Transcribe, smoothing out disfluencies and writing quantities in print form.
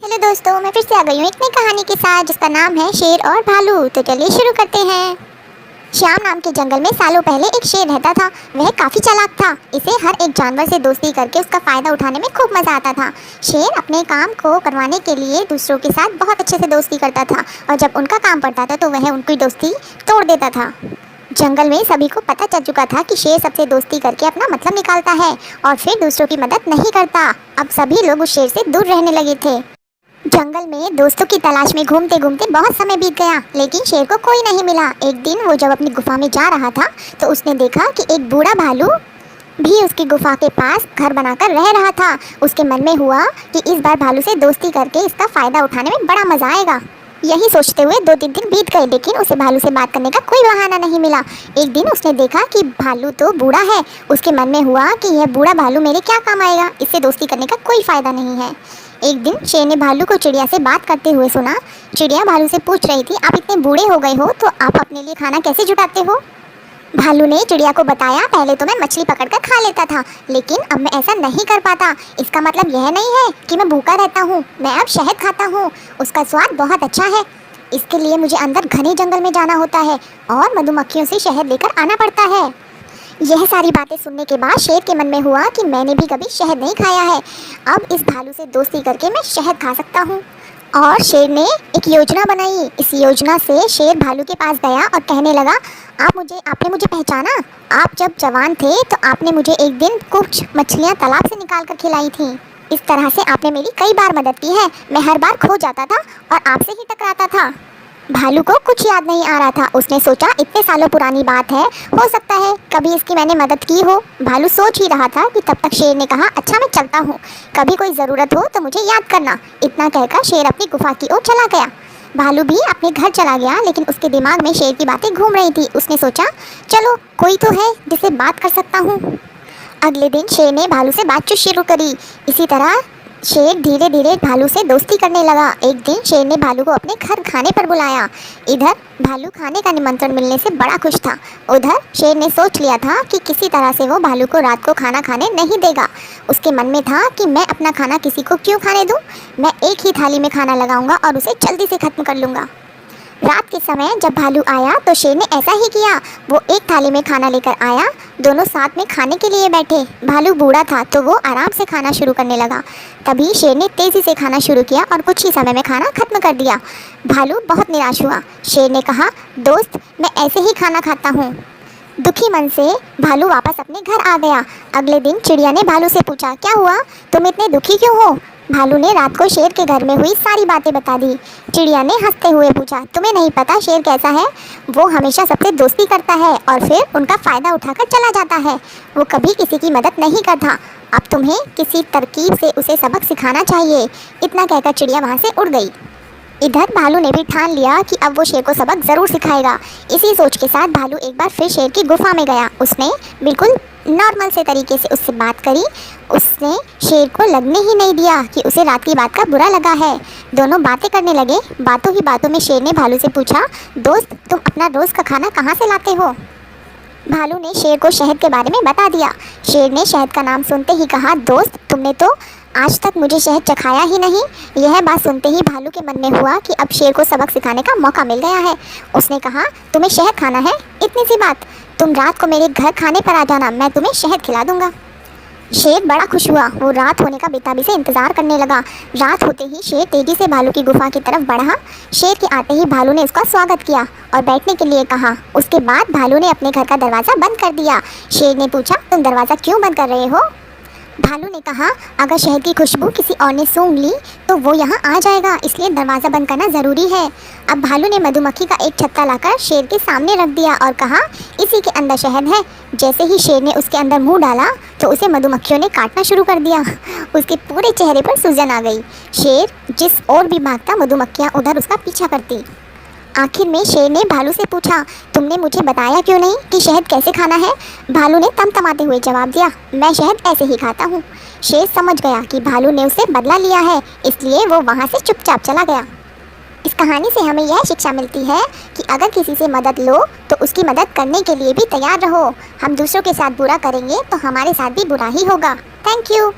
Hello दोस्तों, मैं फिर से आ गई हूँ एक नई कहानी के साथ जिसका नाम है शेर और भालू। तो चलिए शुरू करते हैं। श्याम नाम के जंगल में सालों पहले एक शेर रहता था। वह काफी चालाक था। इसे हर एक जानवर से दोस्ती करके उसका फायदा उठाने में खूब मजा आता था। शेर अपने काम को करवाने के लिए दूसरों के साथ बहुत अच्छे से दोस्ती करता था और जब उनका काम पड़ता था तो वह उनकी दोस्ती तोड़ देता था। जंगल में सभी को पता चल चुका था कि शेर सबसे दोस्ती करके अपना मतलब निकालता है और फिर दूसरों की मदद नहीं करता। अब सभी लोग उस शेर से दूर रहने लगे थे। जंगल में दोस्तों की तलाश में घूमते घूमते बहुत समय बीत गया, लेकिन शेर को कोई नहीं मिला। एक दिन वो जब अपनी गुफा में जा रहा था तो उसने देखा कि एक बूढ़ा भालू भी उसकी गुफा के पास घर बनाकर रह रहा था। उसके मन में हुआ कि इस बार भालू से दोस्ती करके इसका फायदा उठाने में बड़ा मजा आएगा। यही सोचते हुए 2-3 दिन बीत गए, लेकिन उसे भालू से बात करने का कोई बहाना नहीं मिला। एक दिन उसने देखा कि भालू तो बूढ़ा है। उसके मन में हुआ कि यह बूढ़ा भालू मेरे क्या काम आएगा, इससे दोस्ती करने का कोई फायदा नहीं है। एक दिन शेर ने भालू को चिड़िया से बात करते हुए सुना। चिड़िया भालू से पूछ रही थी, आप इतने बूढ़े हो गए हो तो आप अपने लिए खाना कैसे जुटाते हो? भालू ने चिड़िया को बताया, पहले तो मैं मछली पकड़कर खा लेता था, लेकिन अब मैं ऐसा नहीं कर पाता। इसका मतलब यह नहीं है कि मैं भूखा रहता हूँ। मैं अब शहद खाता हूँ, उसका स्वाद बहुत अच्छा है। इसके लिए मुझे अंदर घने जंगल में जाना होता है और मधुमक्खियों से शहद लेकर आना पड़ता है। यह सारी बातें सुनने के बाद शेर के मन में हुआ कि मैंने भी कभी शहद नहीं खाया है। अब इस भालू से दोस्ती करके मैं शहद खा सकता हूँ। और शेर ने एक योजना बनाई। इस योजना से शेर भालू के पास गया और कहने लगा, आपने मुझे पहचाना? आप जब जवान थे तो आपने मुझे एक दिन कुछ मछलियाँ तालाब से निकाल कर खिलाई थी। इस तरह से आपने मेरी कई बार मदद की है। मैं हर बार खो जाता था और आपसे ही टकराता था। भालू को कुछ याद नहीं आ रहा था। उसने सोचा, इतने सालों पुरानी बात है, हो सकता है कभी इसकी मैंने मदद की हो। भालू सोच ही रहा था कि तब तक शेर ने कहा, अच्छा मैं चलता हूँ, कभी कोई ज़रूरत हो तो मुझे याद करना। इतना कहकर शेर अपनी गुफा की ओर चला गया। भालू भी अपने घर चला गया, लेकिन उसके दिमाग में शेर की बातें घूम रही थी। उसने सोचा, चलो कोई तो है जिससे बात कर सकता हूँ। अगले दिन शेर ने भालू से बातचीत शुरू करी। इसी तरह शेर धीरे धीरे भालू से दोस्ती करने लगा। एक दिन शेर ने भालू को अपने घर खाने पर बुलाया। इधर भालू खाने का निमंत्रण मिलने से बड़ा खुश था। उधर शेर ने सोच लिया था कि किसी तरह से वो भालू को रात को खाना खाने नहीं देगा। उसके मन में था कि मैं अपना खाना किसी को क्यों खाने दूं, मैं एक ही थाली में खाना लगाऊंगा और उसे जल्दी से ख़त्म कर लूँगा। रात के समय जब भालू आया तो शेर ने ऐसा ही किया। वो एक थाली में खाना लेकर आया। दोनों साथ में खाने के लिए बैठे। भालू बूढ़ा था तो वो आराम से खाना शुरू करने लगा। तभी शेर ने तेज़ी से खाना शुरू किया और कुछ ही समय में खाना खत्म कर दिया। भालू बहुत निराश हुआ। शेर ने कहा, दोस्त मैं ऐसे ही खाना खाता हूँ। दुखी मन से भालू वापस अपने घर आ गया। अगले दिन चिड़िया ने भालू से पूछा, क्या हुआ, तुम इतने दुखी क्यों हो? भालू ने रात को शेर के घर में हुई सारी बातें बता दी। चिड़िया ने हंसते हुए पूछा, तुम्हें नहीं पता शेर कैसा है? वो हमेशा सबसे दोस्ती करता है और फिर उनका फ़ायदा उठाकर चला जाता है। वो कभी किसी की मदद नहीं करता। अब तुम्हें किसी तरकीब से उसे सबक सिखाना चाहिए। इतना कहकर चिड़िया वहाँ से उड़ गई। इधर भालू ने भी ठान लिया कि अब वो शेर को सबक ज़रूर सिखाएगा। इसी सोच के साथ भालू एक बार फिर शेर की गुफा में गया। उसने बिल्कुल नॉर्मल से तरीके से उससे बात करी। उसने शेर को लगने ही नहीं दिया कि उसे रात की बात का बुरा लगा है। दोनों बातें करने लगे। बातों ही बातों में शेर ने भालू से पूछा, दोस्त तुम अपना रोज़ का खाना कहाँ से लाते हो? भालू ने शेर को शहद के बारे में बता दिया। शेर ने शहद का नाम सुनते ही कहा, दोस्त तुमने तो आज तक मुझे शहद चखाया ही नहीं। यह बात सुनते ही भालू के मन में हुआ कि अब शेर को सबक सिखाने का मौका मिल गया है। उसने कहा, तुम्हें शहद खाना है? इतनी सी बात, तुम रात को मेरे घर खाने पर आ जाना, मैं तुम्हें शहद खिला दूंगा। शेर बड़ा खुश हुआ। वो रात होने का बेताबी से इंतज़ार करने लगा। रात होते ही शेर तेज़ी से भालू की गुफा की तरफ बढ़ा। शेर के आते ही भालू ने उसका स्वागत किया और बैठने के लिए कहा। उसके बाद भालू ने अपने घर का दरवाज़ा बंद कर दिया। शेर ने पूछा, तुम दरवाज़ा क्यों बंद कर रहे हो? भालू ने कहा, अगर शहद की खुशबू किसी और ने सूंघ ली तो वो यहाँ आ जाएगा, इसलिए दरवाज़ा बंद करना ज़रूरी है। अब भालू ने मधुमक्खी का एक छत्ता लाकर शेर के सामने रख दिया और कहा, इसी के अंदर शहद है। जैसे ही शेर ने उसके अंदर मुंह डाला तो उसे मधुमक्खियों ने काटना शुरू कर दिया। उसके पूरे चेहरे पर सूजन आ गई। शेर जिस ओर भी भागता मधुमक्खियाँ उधर उसका पीछा करती। आखिर में शेर ने भालू से पूछा, तुमने मुझे बताया क्यों नहीं कि शहद कैसे खाना है? भालू ने तमतमाते हुए जवाब दिया, मैं शहद ऐसे ही खाता हूँ। शेर समझ गया कि भालू ने उसे बदला लिया है, इसलिए वो वहाँ से चुपचाप चला गया। इस कहानी से हमें यह शिक्षा मिलती है कि अगर किसी से मदद लो तो उसकी मदद करने के लिए भी तैयार रहो। हम दूसरों के साथ बुरा करेंगे तो हमारे साथ भी बुरा ही होगा। Thank you.